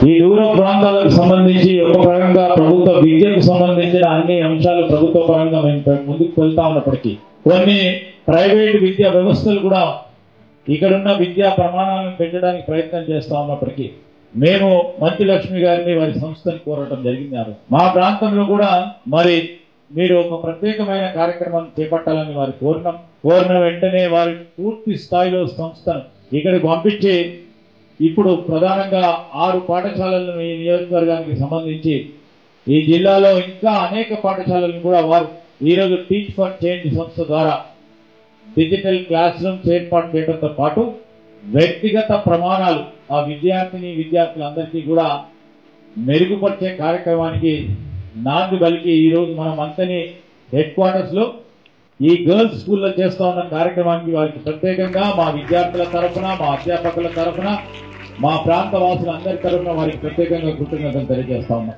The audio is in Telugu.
ఈ దూర ప్రాంతాలకు సంబంధించి ఒక పరంగా ప్రభుత్వ విద్యకు సంబంధించిన అన్ని అంశాలు ప్రభుత్వ పరంగా మేము ముందుకు వెళ్తా ఉన్నప్పటికీ కొన్ని ప్రైవేట్ విద్యా వ్యవస్థలు కూడా ఇక్కడున్న విద్యా ప్రమాణాలను పెంచడానికి ప్రయత్నం చేస్తూ ఉన్నప్పటికీ మేము మంచి లక్ష్మి గారిని వారి సంస్థను కోరటం జరిగింది. మా ప్రాంతంలో కూడా మరి మీరు ఒక ప్రత్యేకమైన కార్యక్రమం చేపట్టాలని వారు కోరిన వెంటనే వారి పూర్తి స్థాయిలో సంస్థను ఇక్కడికి పంపించి ఇప్పుడు ప్రధానంగా 6 పాఠశాలలను ఈ నియోజకవర్గానికి సంబంధించి ఈ జిల్లాలో ఇంకా అనేక పాఠశాలలను కూడా వారు ఈరోజు టీచ్ ఫర్ చేంజ్ సంస్థ ద్వారా డిజిటల్ క్లాస్ రూమ్స్ ఏర్పాటు చేయడంతో పాటు వ్యక్తిగత ప్రమాణాలు ఆ విద్యార్థులందరికీ కూడా మెరుగుపరిచే కార్యక్రమానికి నాంది పలికి ఈరోజు మనం అంతని హెడ్ క్వార్టర్స్లో ఈ గర్ల్స్ స్కూల్లో చేస్తూ ఉన్న కార్యక్రమానికి వారికి ప్రత్యేకంగా మా విద్యార్థుల తరఫున, మా అధ్యాపకుల తరఫున, మా ప్రాంత వాసులందరి తరఫున వారికి ప్రత్యేకంగా కృతజ్ఞతలు తెలియజేస్తా ఉన్నాం.